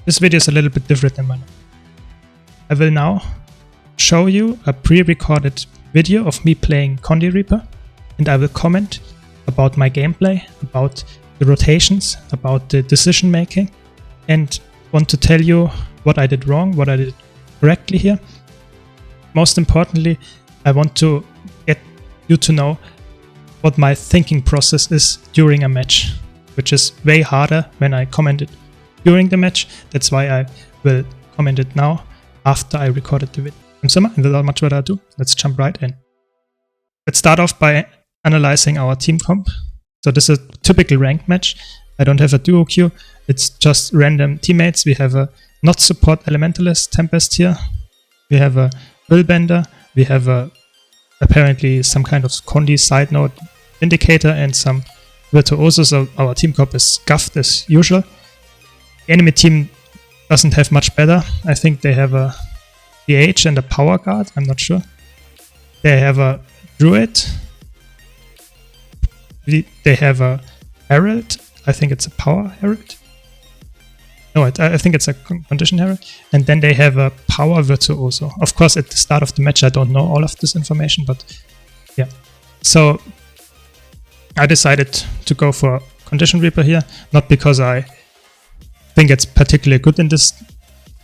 This video is a little bit different than mine. I will now show you a pre-recorded video of me playing Condi Reaper, and I will comment about my gameplay, about the rotations, about the decision making, and want to tell you what I did wrong, what I did correctly here. Most importantly, I want to get you to know what my thinking process is during a match, which is way harder when I commented during the match. That's why I will comment it now after I recorded the video. And without much further ado, let's jump right in. Let's start off by analyzing our team comp. So this is a typical ranked match. I don't have a duo queue. It's just random teammates. We have a not support elementalist Tempest here. We have a Willbender. We have a apparently some kind of Condi side node indicator and some virtuosos. So our team comp is scuffed as usual. The enemy team doesn't have much better. I think they have a DH and a power guard. I'm not sure. They have a druid. They have a herald. I think it's a power herald. No, I think it's a condition herald. And then they have a power virtuoso. Of course, at the start of the match, I don't know all of this information, but yeah. So I decided to go for Condition Reaper here, not because I think it's particularly good in this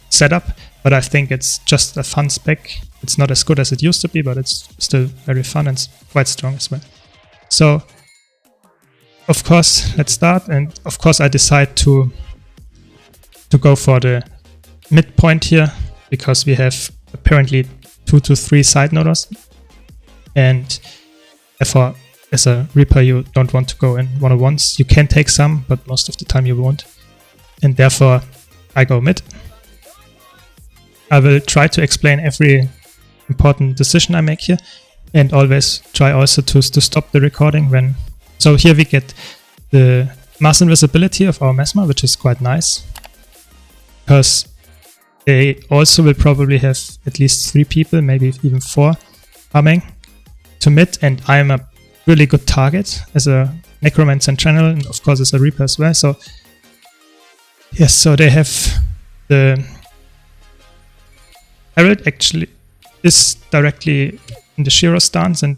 setup, but I think it's just a fun spec. It's not as good as it used to be, but it's still very fun and quite strong as well. So, of course, let's start, and of course I decide to go for the midpoint here, because we have apparently 2 to 3 side noders, and therefore as a Reaper you don't want to go in one-on-ones. You can take some, but most of the time you won't, and therefore I go mid. I will try to explain every important decision I make here, and always try also to stop the recording when... So here we get the mass invisibility of our Mesmer, which is quite nice, because they also will probably have at least 3 people, maybe even 4, coming to mid, and I am a really good target as a Necromancer in general, and of course as a Reaper as well. So yes, so they have the Herald actually is directly in the Shiro stance and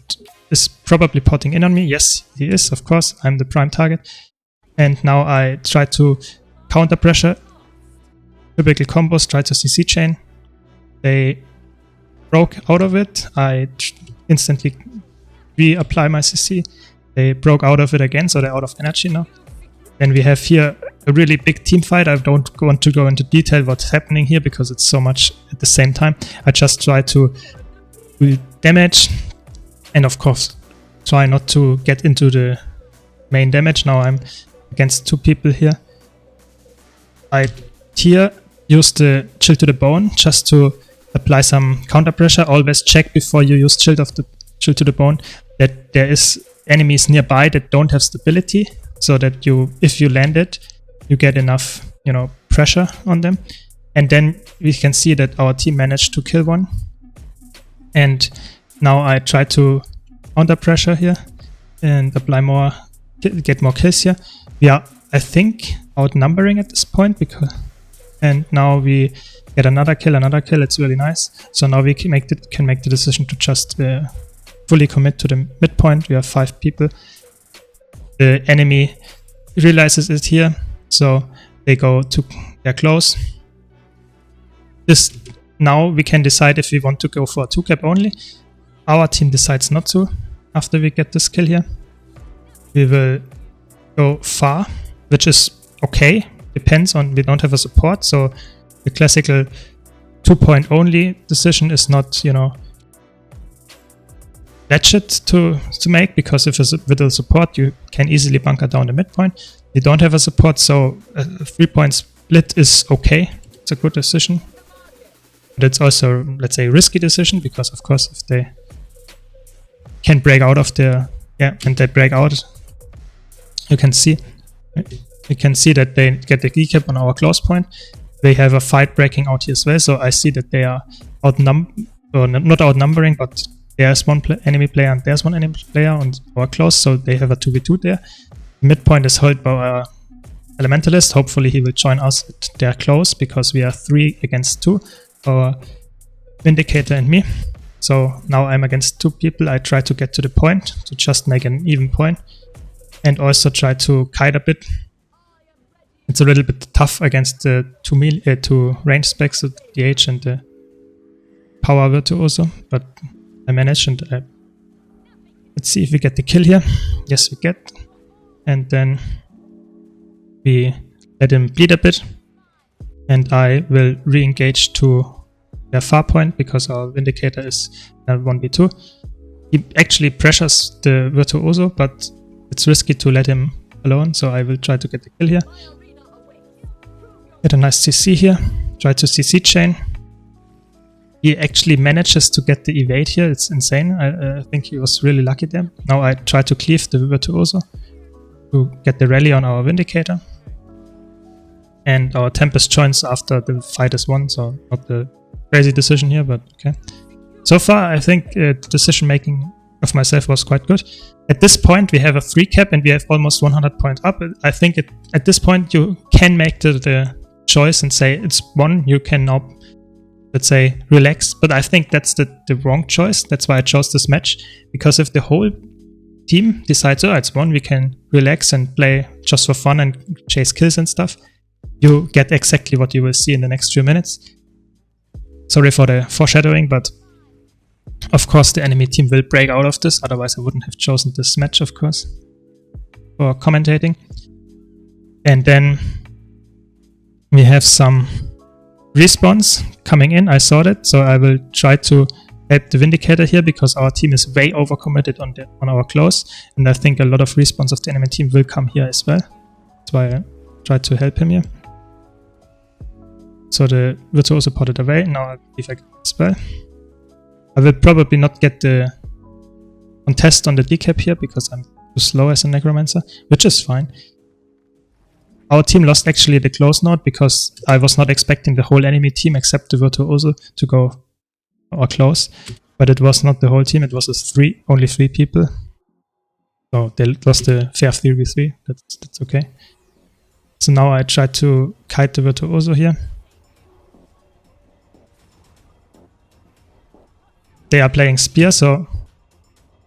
is probably potting in on me. Yes, he is, of course. I'm the prime target. And now I try to counter pressure. Typical combos, try to CC chain. They broke out of it. I instantly reapply my CC. They broke out of it again, so they're out of energy now. Then we have here a really big team fight. I don't want to go into detail what's happening here because it's so much at the same time. I just try to do damage, and of course try not to get into the main damage. Now I'm against 2 people here. I here use the Chill to the Bone just to apply some counter pressure. Always check before you use Chill to the Bone that there is enemies nearby that don't have stability, so that if you land it, you get enough, pressure on them. And then we can see that our team managed to kill one. And now I try to counter pressure here and apply more, get more kills here. We are, I think, outnumbering at this point, and now we get another kill. It's really nice. So now we can make the decision to just fully commit to the midpoint. We have 5 people. The enemy realizes it here, so they're close. Now we can decide if we want to go for a 2-cap only. Our team decides not to after we get this kill here. We will go far, which is okay. Depends on, we don't have a support, so the classical 2-point only decision is not, legit to make, because with a support you can easily bunker down the midpoint. We don't have a support, so a 3-point split is okay. It's a good decision. But it's also, let's say, a risky decision, because of course if they can break out of their... Yeah, and they break out, you can see that they get the keycap on our close point. They have a fight breaking out here as well, so I see that they are not outnumbering, but there's one enemy player and there's one enemy player on our close, so they have a 2v2 there. Midpoint is held by Elementalist. Hopefully he will join us at their close, because we are 3 against 2, our Vindicator and me. So now I'm against 2 people. I try to get to the point to just make an even point, and also try to kite a bit. It's a little bit tough against the 2 range specs, the DH and the Power Virtuoso, but I managed, and let's see if we get the kill here. Yes, we get. And then we let him bleed a bit, and I will re-engage to their far point because our Vindicator is 1v2. He actually pressures the Virtuoso, but it's risky to let him alone, so I will try to get the kill here. Get a nice CC here, try to CC chain. He actually manages to get the evade here, it's insane. I think he was really lucky there. Now I try to cleave the Virtuoso to get the rally on our Vindicator. And our Tempest joins after the fight is won, so not the crazy decision here, but okay. So far I think the decision making of myself was quite good. At this point we have a 3 cap and we have almost 100 points up. I think at this point you can make the choice and say it's 1, you can now, let's say, relax, but I think that's the wrong choice. That's why I chose this match, because if the whole team decides, oh, it's 1, we can relax and play just for fun and chase kills and stuff, you get exactly what you will see in the next few minutes. Sorry for the foreshadowing, but of course the enemy team will break out of this, otherwise I wouldn't have chosen this match, of course, for commentating. And then we have some respawns coming in, I saw that, so I will try to help the Vindicator here, because our team is way overcommitted on our close, and I think a lot of respawns of the enemy team will come here as well. That's why I try to help him here. So the Virtuoso potted away, now I believe I get as well. I will probably not get the contest on the decap here, because I'm too slow as a Necromancer, which is fine. Our team lost actually the close node, because I was not expecting the whole enemy team except the Virtuoso to go or close, but it was not the whole team, it was only 3 people. So they lost the fair 3v3, that's okay. So now I try to kite the Virtuoso here. They are playing Spear, so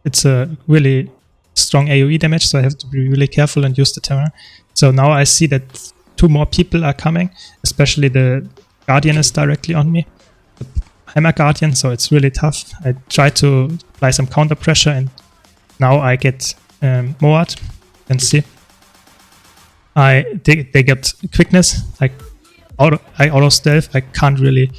it's a really strong AoE damage, so I have to be really careful and use the Terror. So now I see that 2 more people are coming, especially the Guardian is directly on me. The Hammer Guardian, so it's really tough. I try to apply some counter pressure, and now I get Moat. You can see. They get quickness. I auto stealth. I can't really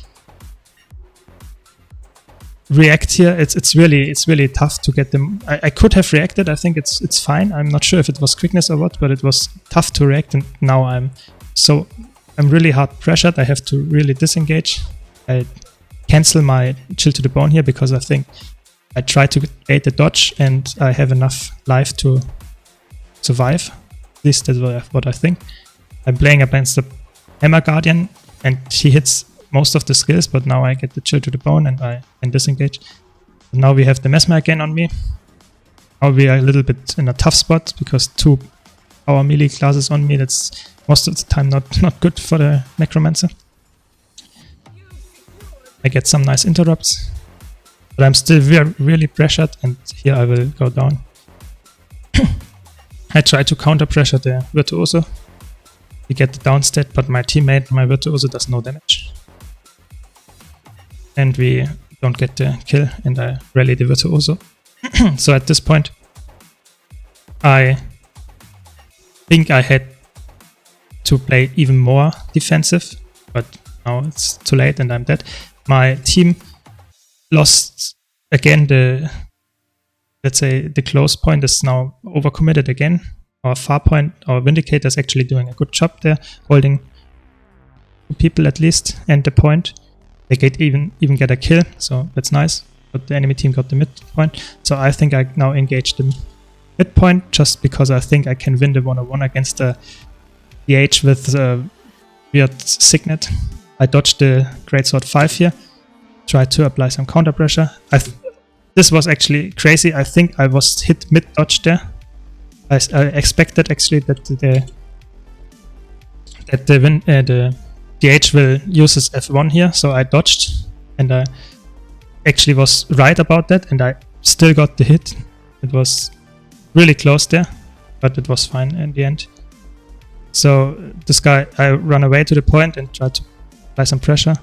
react here. It's really tough to get them. I could have reacted. I think it's fine. I'm not sure if it was quickness or what, but it was tough to react, and now I'm really hard pressured. I have to really disengage. I cancel my chill to the bone here, because I think I try to bait the dodge and I have enough life to survive. At least that's what I think. I'm playing against the Hammer Guardian and he hits most of the skills, but now I get the chill to the bone and I can disengage. But now we have the Mesmer again on me. Now we are a little bit in a tough spot, because 2 power melee classes on me, that's most of the time not good for the Necromancer. I get some nice interrupts, but I'm still really pressured, and here I will go down. I try to counter pressure the Virtuoso. We get the down stat, but my teammate, my Virtuoso, does no damage. And we don't get the kill, and I rally the Virtuoso. So at this point, I think I had to play even more defensive, but now it's too late and I'm dead. My team lost again let's say the close point is now overcommitted again. Our far point, our Vindicator is actually doing a good job there, holding 2 people at least, and the point. They get even get a kill, so that's nice. But the enemy team got the mid point, so I think I now engage the mid point, just because I think I can win the 1-on-1 against the DH with a weird signet. I dodged the Greatsword 5 here, tried to apply some counter pressure. This was actually crazy. I think I was hit mid dodge there. I expected actually that the that the DH will use his F1 here, so I dodged, and I actually was right about that, and I still got the hit. It was really close there, but it was fine in the end. So this guy, I run away to the point and try to apply some pressure.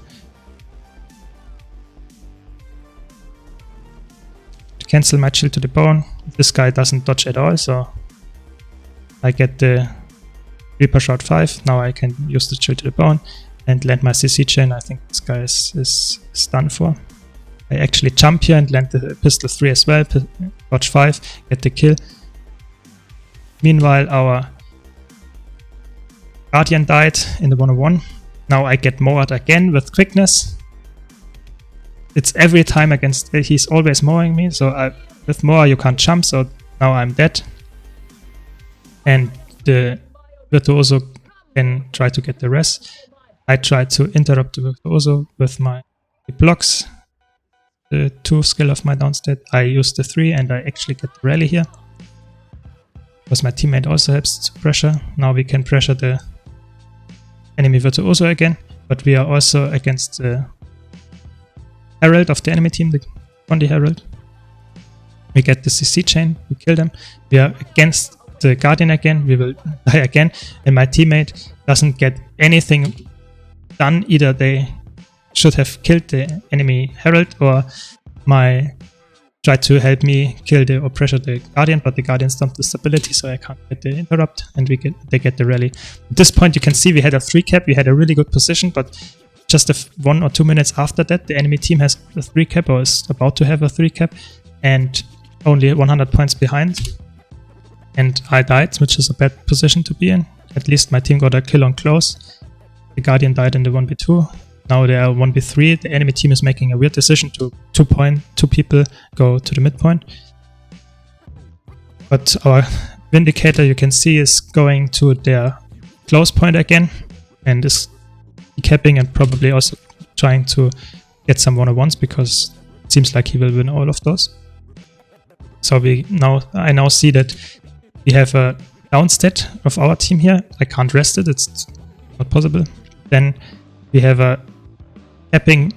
To cancel my chill to the bone. This guy doesn't dodge at all, so I get the Reaper Shroud 5. Now I can use the chill to the bone and land my CC chain. I think this guy is done for. I actually jump here and land the pistol 3 as well. Dodge 5, get the kill. Meanwhile, our Guardian died in the 101. Now I get mowed again with quickness. It's every time against, he's always mowing me, so with mower you can't jump, so now I'm dead. And the Virtuoso can try to get the res. I try to interrupt the Virtuoso with my blocks. The 2 skill of my downstat. I use the 3 and I actually get the rally here. Because my teammate also helps to pressure. Now we can pressure the enemy Virtuoso again, but we are also against the Herald of the enemy team, the Bondi Herald. We get the CC chain, we kill them. We are against the Guardian again, we will die again, and my teammate doesn't get anything done. Either they should have killed the enemy Herald, or tried to help me kill or pressure the Guardian, but the Guardian stumped the stability, so I can't get the interrupt, and they get the rally. At this point you can see we had a 3 cap, we had a really good position, but just 1 or 2 minutes after that the enemy team has a 3 cap, or is about to have a 3 cap, and only 100 points behind. And I died, which is a bad position to be in. At least my team got a kill on close. The Guardian died in the 1v2. Now they are 1v3. The enemy team is making a weird decision to 2 people go to the midpoint. But our Vindicator, you can see, is going to their close point again and is capping and probably also trying to get some 101s, because it seems like he will win all of those. So I now see that we have a downstat of our team here. I can't rest it, it's not possible. Then we have a capping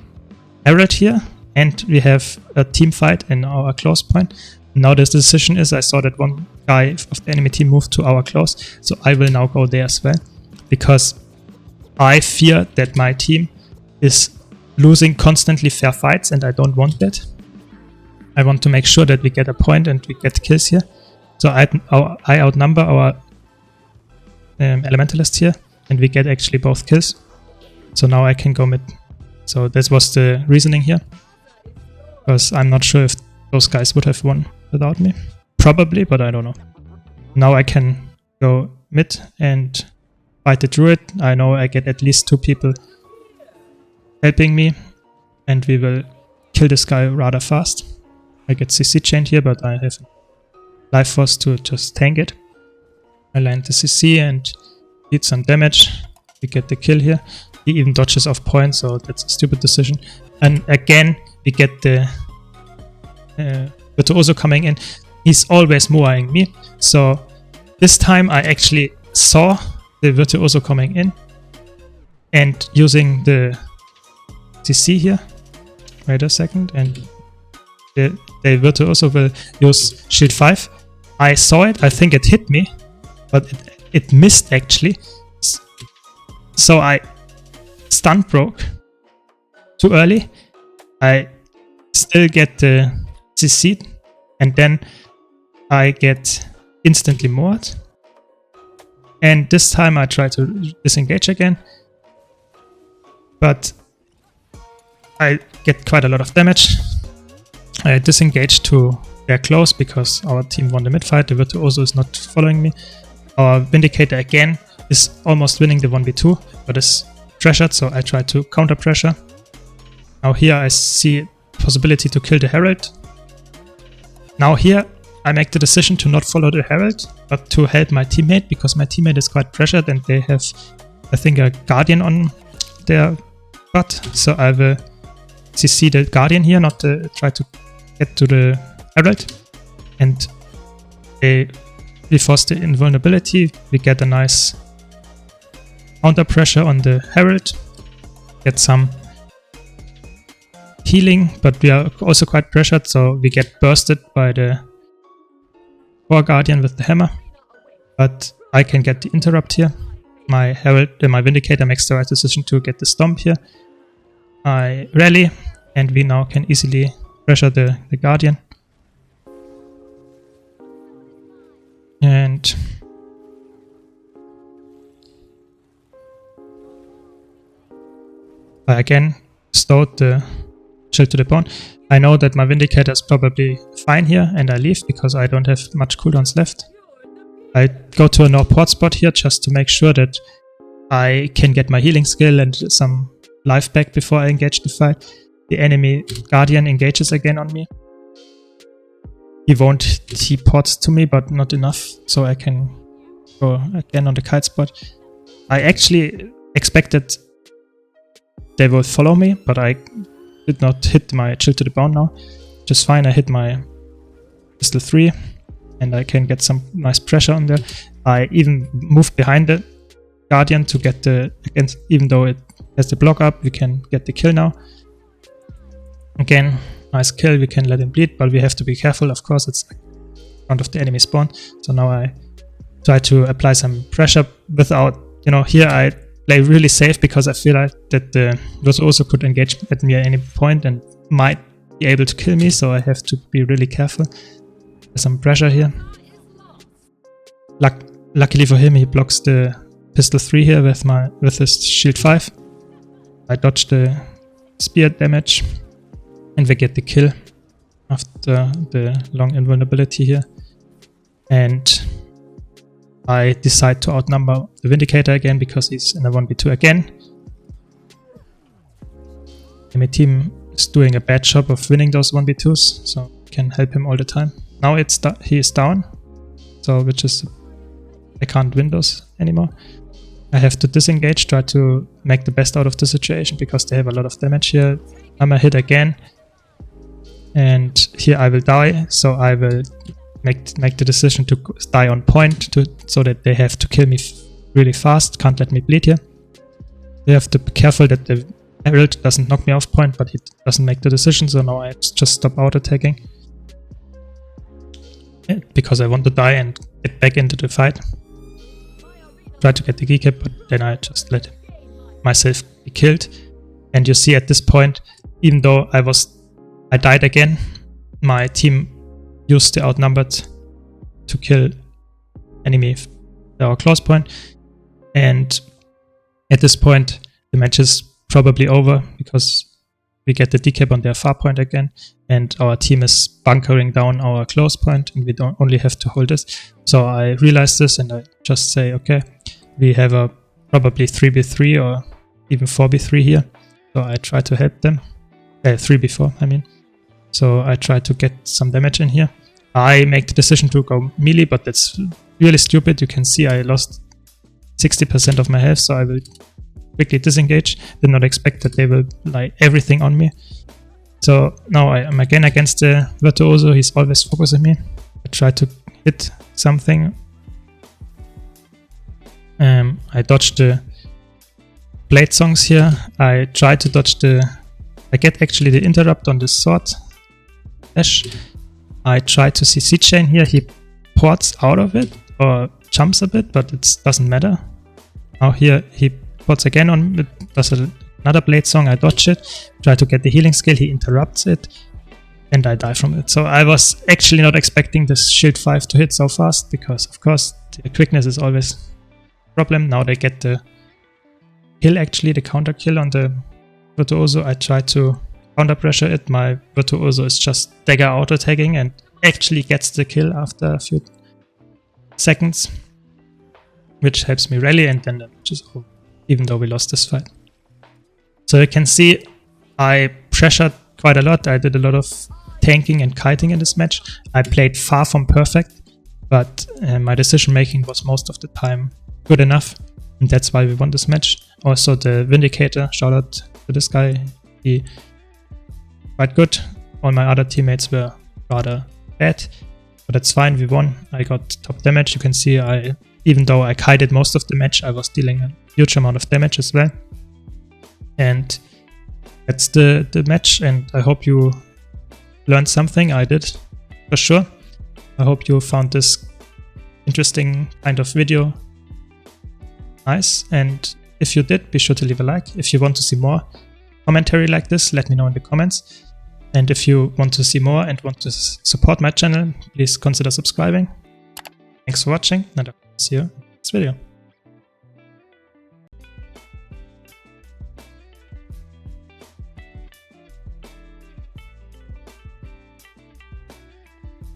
Herald here, and we have a team fight in our close point. Now the decision is, I saw that one guy of the enemy team moved to our close, so I will now go there as well, because I fear that my team is losing constantly fair fights, and I don't want that. I want to make sure that we get a point and we get kills here. So I outnumber our Elementalist here, and we get actually both kills. So now I can go mid. So this was the reasoning here, because I'm not sure if those guys would have won without me. Probably, but I don't know. Now I can go mid and fight the Druid. I know I get at least 2 people helping me, and we will kill this guy rather fast. I get CC chained here, but I have Life Force to just tank it. I land the CC and did some damage. We get the kill here. He even dodges off point, so that's a stupid decision. And again, we get the Virtuoso coming in. He's always mowing me. So this time I actually saw the Virtuoso coming in and using the CC here. Wait a second, and the Virtuoso will use Shield 5. I saw it, I think it hit me, but it missed actually. So I stun broke too early. I still get the CC, and then I get instantly mowed. And this time I try to disengage again, but I get quite a lot of damage. I disengage to their close because our team won the mid fight. The Virtuoso is not following me. Our Vindicator again is almost winning the 1v2, but is pressured, so I try to counter pressure. Now here I see possibility to kill the Herald. Now here I make the decision to not follow the Herald, but to help my teammate, because my teammate is quite pressured and they have, I think, a Guardian on their butt. So I will CC the Guardian here, not try to get to the Herald. And we force the invulnerability. We get a nice counter pressure on the Herald, get some healing, but we are also quite pressured, so we get bursted by the Core Guardian with the hammer. But I can get the interrupt here. My Herald, my Vindicator makes the right decision to get the Stomp here. I rally, and we now can easily pressure the Guardian. And I again stowed the Shield to the Bone. I know that my Vindicator is probably fine here, and I leave because I don't have much cooldowns left. I go to a no port spot here just to make sure that I can get my healing skill and some life back before I engage the fight. The enemy Guardian engages again on me. He ports to me, but not enough, so I can go again on the kite spot. I actually expected they will follow me, but I did not hit my Shield to the Bone now. Just fine, I hit my Pistol 3, and I can get some nice pressure on there. I even moved behind the Guardian to get the, against, even though it has the block up, we can get the kill now. Again, nice kill, we can let him bleed, but we have to be careful, of course, it's in front of the enemy spawn. So now I try to apply some pressure without, you know, here I play really safe because I feel like that the Virtuoso could engage at me at any point and might be able to kill me, so I have to be really careful. There's some pressure here. Luckily for him, he blocks the Pistol 3 here with his Shield 5. I dodge the spear damage, and we get the kill after the long invulnerability here. And I decide to outnumber the Vindicator again because he's in a 1v2 again. My team is doing a bad job of winning those 1v2s, so I can help him all the time. Now he is down, so which is, I can't win those anymore. I have to disengage, try to make the best out of the situation because they have a lot of damage here. I'm a hit again, and here I will die, so I will make the decision to die on point so that they have to kill me really fast, can't let me bleed here. You have to be careful that the Herald doesn't knock me off point, but he doesn't make the decision, so now I just stop auto-attacking. Because I want to die and get back into the fight. Try to get the keycap, but then I just let myself be killed. And you see at this point, even though I died again, my team used the outnumbered to kill enemy at our close point. And at this point, the match is probably over because we get the decap on their far point again, and our team is bunkering down our close point, and we don't only have to hold this. So I realize this, and I just say, okay, we have a probably 3v3 or even 4v3 here. So I try to help them. 3v4, I mean. So I try to get some damage in here. I make the decision to go melee, but that's really stupid. You can see I lost 60% of my health, so I will quickly disengage. Did not expect that they will lie everything on me. So now I am again against the Virtuoso. He's always focusing me. I try to hit something. I dodge the blade songs here. I try to dodge I get actually the interrupt on the sword dash. I try to see C-Chain here. He ports out of it or jumps a bit, but it doesn't matter. Now here he ports again on it, does another blade song. I dodge it, try to get the healing skill. He interrupts it, and I die from it. So I was actually not expecting this Shield 5 to hit so fast because, of course, the quickness is always a problem. Now they get the kill, actually, the counter kill on the Virtuoso. I try to counter pressure it. My Virtuoso is just dagger auto tagging and actually gets the kill after a few seconds, which helps me rally, and then the match is over, even though we lost this fight. So you can see I pressured quite a lot. I did a lot of tanking and kiting in this match. I played far from perfect, but my decision making was most of the time good enough, and that's why we won this match. Also the Vindicator, shout out to this guy, he quite good. All my other teammates were rather bad, but that's fine, we won. I got top damage. You can see I even though I kited most of the match, I was dealing a huge amount of damage as well. And that's the match, and I hope you learned something. I did, for sure. I hope you found this interesting kind of video nice, and if you did, be sure to leave a like. If you want to see more commentary like this, let me know in the comments. And if you want to see more and want to support my channel, please consider subscribing. Thanks for watching, and I'll see you in the next video.